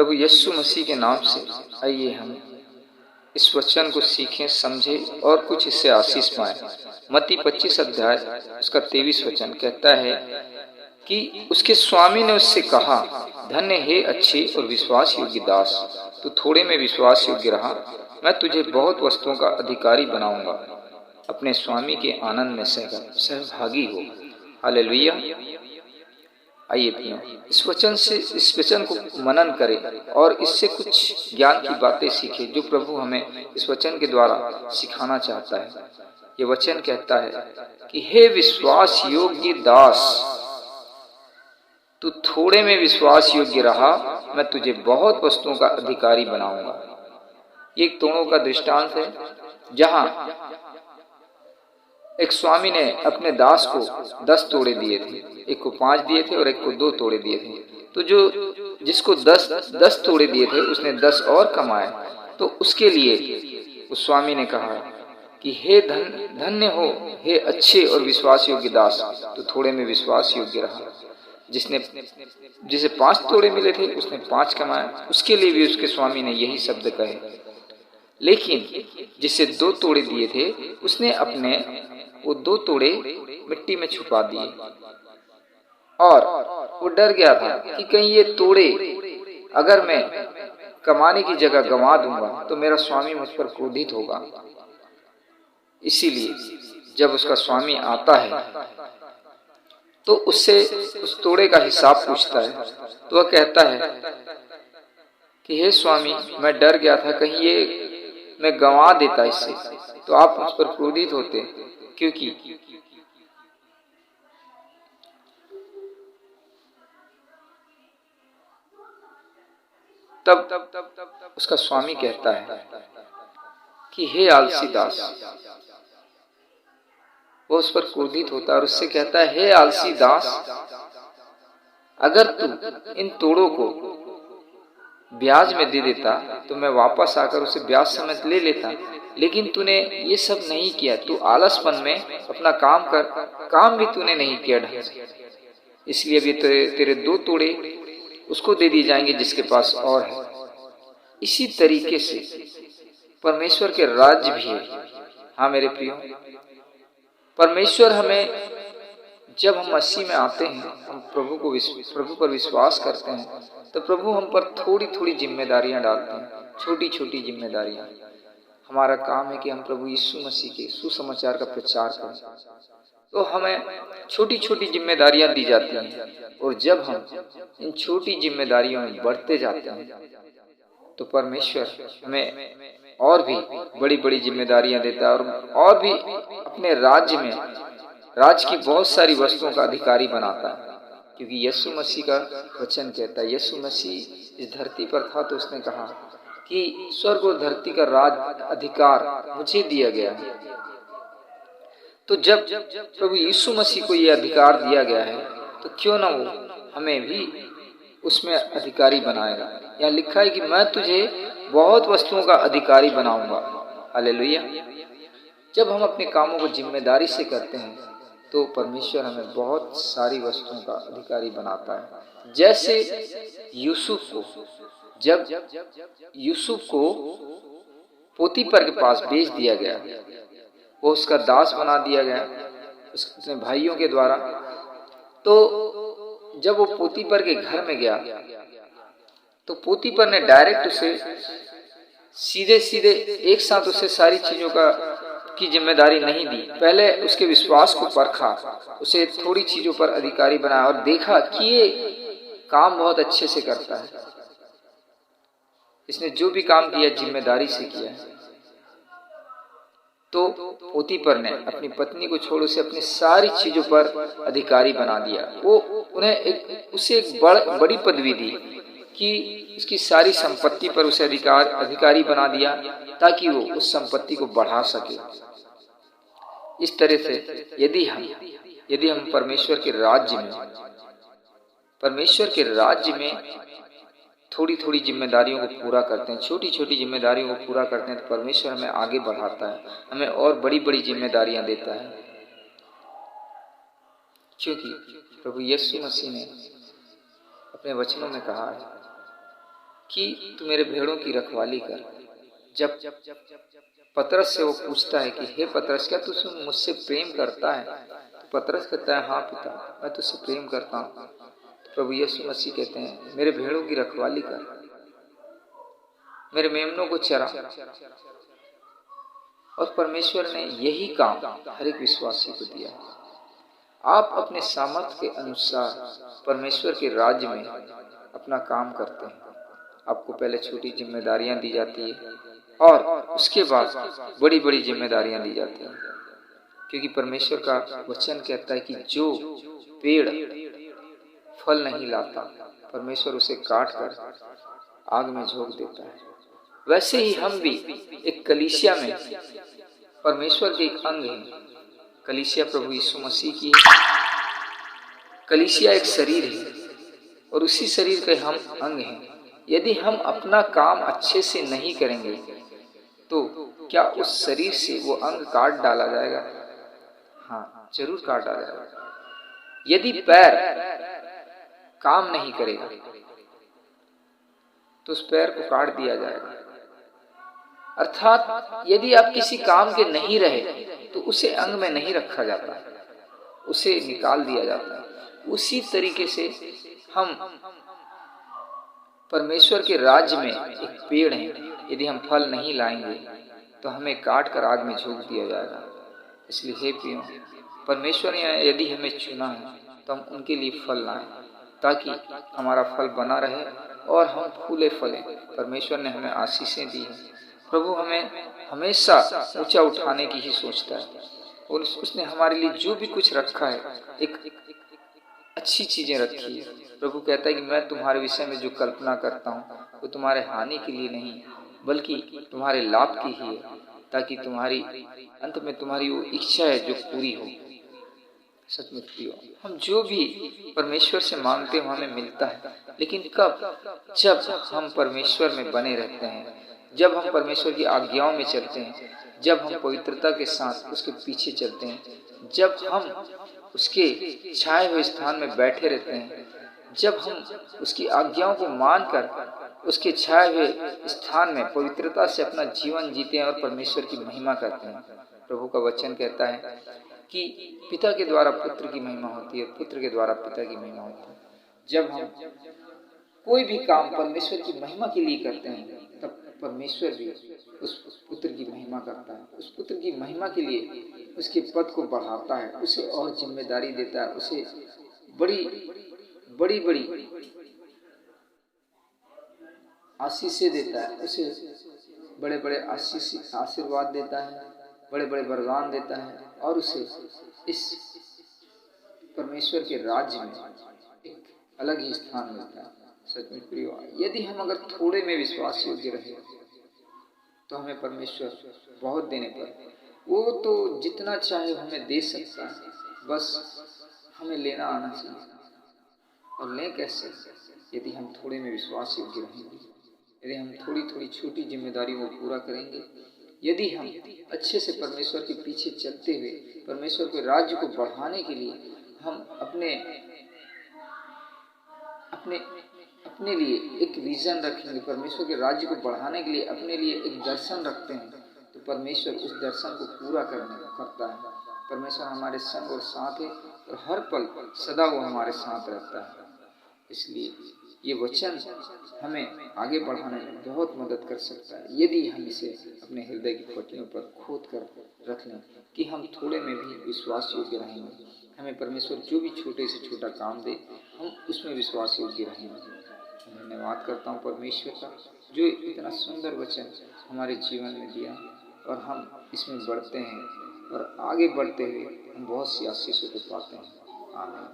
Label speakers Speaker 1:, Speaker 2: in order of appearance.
Speaker 1: प्रभु यीशु मसीह के नाम से आइए हम इस वचन को सीखें, समझें और कुछ इससे आशीष पाएं। मत्ती 25 अध्याय उसका 23 वचन कहता है कि उसके स्वामी ने उससे कहा, धन्य हे अच्छे और विश्वास योग्य दास, तू थोड़े में विश्वास योग्य रहा, मैं तुझे बहुत वस्तुओं का अधिकारी बनाऊंगा। अपने स्वामी के आनंद में सहभागी हो। हालेलुया। आइए प्रियो, इस वचन को मनन करें और इससे कुछ ज्ञान की बातें सीखें जो प्रभु हमें इस वचन के द्वारा सिखाना चाहता है। ये वचन कहता है कि हे विश्वास योग्य दास, तू थोड़े में विश्वास योग्य रहा, मैं तुझे बहुत वस्तुओं का अधिकारी बनाऊंगा। ये एक तोड़ों का दृष्टांत है, जहां एक स्वामी ने अपने दास को 10 तोड़े दिए थे, एक को 5 दिए थे और एक को 2 तोड़े दिए थे। तो जिसको 10 तोड़े दिए थे उसने 10 और कमाए। तो उसके लिए उस स्वामी ने कहा कि हे धन्य हो हे अच्छे और विश्वास योग्य दास, तो थोड़े में विश्वास योग्य रहा। जिसे 5 तोड़े मिले थे उसने 5 कमाए, उसके लिए भी उसके स्वामी ने यही शब्द कहे। लेकिन जिसे 2 तोड़े दिए थे उसने अपने वो 2 तोड़े मिट्टी में छुपा दिए और वो डर गया था कि कहीं ये तोड़े अगर मैं कमाने की जगह गंवा दूंगा तो मेरा स्वामी मुझ पर क्रोधित होगा। इसीलिए जब उसका स्वामी आता है तो उससे उस तोड़े का हिसाब पूछता है, तो वह कहता है कि हे स्वामी, मैं डर गया था कहीं ये मैं गंवा देता इससे, तो आप मुझ पर क्रोधित होते, क्योंकि तब उसका स्वामी कहता है कि हे आलसी दास। वो उस पर क्रोधित होता है और उससे कहता है, हे आलसी दास, अगर तू इन तोड़ों को ब्याज में दे देता तो मैं वापस आकर उसे ब्याज समेत ले लेता, लेकिन तूने ये सब नहीं किया। तू आलसपन में अपना काम भी तूने नहीं किया ढंग से, इसलिए भी तेरे 2 तोड़े उसको दे दिए जाएंगे जिसके पास और है। इसी तरीके से परमेश्वर के राज्य भी है। हाँ मेरे प्रियो, परमेश्वर हमें, जब हम मसीह में आते हैं, हम प्रभु पर विश्वास करते हैं, तो प्रभु हम पर थोड़ी थोड़ी जिम्मेदारियां डालते हैं, छोटी छोटी जिम्मेदारियां। हमारा काम है कि हम प्रभु यीशु मसीह के सुसमाचार का प्रचार करें। तो हमें छोटी छोटी जिम्मेदारियां दी जाती हैं, और जब हम इन छोटी जिम्मेदारियों में बढ़ते जाते हैं तो परमेश्वर हमें और भी बड़ी बड़ी जिम्मेदारियां देता है और भी अपने राज्य की बहुत सारी वस्तुओं का अधिकारी बनाता है। क्योंकि यीशु मसीह का वचन कहता है, यीशु मसीह इस धरती पर था तो उसने कहा कि स्वर्ग और धरती का राज अधिकार मुझे दिया गया है। तो जब प्रभु यीशु मसीह को यह अधिकार दिया गया है, तो क्यों ना वो हमें भी उसमें अधिकारी बनाएगा। यहाँ लिखा है कि मैं तुझे बहुत वस्तुओं का अधिकारी बनाऊंगा। हालेलुया। जब हम अपने कामों को जिम्मेदारी से करते हैं तो परमेश्वर हमें बहुत सारी वस्तुओं का अधिकारी बनाता है। जैसे जब यूसुफ को पोतीफर के पास बेच दिया गया, वो उसका दास बना दिया गया उसके भाइयों के द्वारा। तो जब वो पोतीफर के घर में गया तो पोतीफर ने डायरेक्ट उसे सीधे एक साथ उसे सारी चीजों की जिम्मेदारी नहीं दी। पहले उसके विश्वास को परखा, उसे थोड़ी चीजों पर अधिकारी बनाया और देखा कि ये काम बहुत अच्छे से करता है, इसने जो भी काम किया जिम्मेदारी से किया। तो पोतीफर ने अपनी पत्नी को छोड़ उसे अपनी सारी चीजों पर अधिकारी बना दिया। वो उसे एक बड़ी पदवी दी कि उसकी सारी संपत्ति पर उसे अधिकारी बना दिया, ताकि वो उस संपत्ति को बढ़ा सके। इस तरह से यदि हम परमेश्वर के राज्य में थोड़ी थोड़ी जिम्मेदारियों को पूरा करते हैं, छोटी छोटी जिम्मेदारियों को पूरा करते हैं, तो परमेश्वर हमें आगे बढ़ाता है, हमें और बड़ी बड़ी जिम्मेदारियां देता है। क्योंकि प्रभु यीशु मसीह ने अपने वचनों में कहा है कि तू मेरे भेड़ों की रखवाली कर। जब पतरस से वो पूछता है कि हे पतरस, क्या तू मुझसे प्रेम करता है? तो पतरस कहता है, हाँ पिता, मैं तुझसे प्रेम करता हूँ। तो प्रभु यीशु मसीह कहते हैं, मेरे भेड़ों की रखवाली कर, मेरे मेमनों को चरा। और परमेश्वर ने यही काम हर एक विश्वासी को दिया। आप अपने सामर्थ्य के अनुसार परमेश्वर के राज्य में अपना काम करते हैं। आपको पहले छोटी जिम्मेदारियां दी जाती है और उसके बाद बड़ी बड़ी जिम्मेदारियां दी जाती हैं, क्योंकि परमेश्वर का वचन कहता है कि जो पेड़ फल नहीं लाता, परमेश्वर उसे काट कर आग में झोंक देता है। वैसे ही हम भी एक कलीसिया में परमेश्वर के एक अंग हैं। कलीसिया प्रभु यीशु मसीह की है। कलीसिया एक शरीर है और उसी शरीर के हम अंग हैं। यदि हम अपना काम अच्छे से नहीं करेंगे तो क्या उस शरीर से वो अंग काट डाला जाएगा? हाँ, जरूर काट डाला जाएगा। यदि पैर काम नहीं करेगा तो उस पैर को काट दिया जाएगा। अर्थात यदि आप किसी काम के नहीं रहे तो उसे अंग में नहीं रखा जाता, उसे निकाल दिया जाता है। उसी तरीके से हम परमेश्वर के राज्य में एक पेड़ हैं। यदि हम फल नहीं लाएंगे तो हमें काट कर आग में झोंक दिया जाएगा। इसलिए हे प्रियो, परमेश्वर ने यदि हमें चुना है तो हम उनके लिए फल लाएं, ताकि हमारा फल बना रहे और हम फूले फलें। परमेश्वर ने हमें आशीषें दी हैं। प्रभु हमें हमेशा ऊंचा उठाने की ही सोचता है और उसने हमारे लिए जो भी कुछ रखा है, एक अच्छी चीजें रखी है। प्रभु कहता है कि मैं तुम्हारे विषय में जो कल्पना करता हूँ वो तुम्हारे हानि के लिए नहीं, बल्कि तुम्हारे लाभ की ही है, ताकि तुम्हारी अंत में तुम्हारी वो इच्छा है जो पूरी हो। सचमुच प्रियो, हम जो भी परमेश्वर से मांगते हैं हमें मिलता है, लेकिन कब? जब हम परमेश्वर में बने रहते हैं, जब हम परमेश्वर की आज्ञाओं में चलते हैं, जब हम पवित्रता के साथ उसके पीछे चलते हैं, जब हम उसके छाए हुए स्थान में बैठे रहते हैं, जब हम उसकी आज्ञाओं को मानकर उसके छाए हुए स्थान में पवित्रता से अपना जीवन जीते हैं और परमेश्वर की महिमा करते हैं। प्रभु का वचन कहता है कि पिता के द्वारा पुत्र की महिमा होती है, पुत्र के द्वारा पिता की महिमा होती है। जब हम कोई भी काम परमेश्वर की महिमा के लिए करते हैं, तब परमेश्वर भी उस पुत्र की महिमा करता है। उस पुत्र की महिमा के लिए उसके पद को बढ़ाता है, उसे और जिम्मेदारी देता है, उसे बड़ी बड़ी बड़ी आशीषें देता है, उसे बड़े बड़े आशीर्वाद देता है, बड़े बड़े वरदान देता है और उसे इस परमेश्वर के राज्य में एक अलग ही स्थान मिलता है। सच में प्रियो, यदि हम अगर थोड़े में विश्वास योग्य रहे तो हमें परमेश्वर बहुत देने पर, वो तो जितना चाहे हमें दे सकता है, बस हमें लेना आना चाहिए। और लें कैसे? यदि हम थोड़े में विश्वास योग्य रहेंगे, यदि हम थोड़ी थोड़ी छोटी जिम्मेदारियों को पूरा करेंगे, यदि हम अच्छे से परमेश्वर के पीछे चलते हुए परमेश्वर के राज्य को बढ़ाने के लिए हम अपने लिए एक विजन रखेंगे, परमेश्वर के राज्य को बढ़ाने के लिए अपने लिए एक दर्शन रखते हैं, तो परमेश्वर उस दर्शन को पूरा करता है। परमेश्वर हमारे संग और साथ है और हर पल सदा वो हमारे साथ रहता है। इसलिए ये वचन हमें आगे बढ़ाने में बहुत मदद कर सकता है, यदि हम इसे अपने हृदय की पट्टियों पर खोद कर रख लें कि हम थोड़े में भी विश्वास योग्य रहेंगे। हमें परमेश्वर जो भी छोटे से छोटा काम दे, हम उसमें विश्वास योग्य रहेंगे। धन्यवाद करता हूँ परमेश्वर का, जो इतना सुंदर वचन हमारे जीवन में दिया और हम इसमें बढ़ते हैं और आगे बढ़ते हुए हम बहुत सी आशीषों को पाते हैं। आमीन।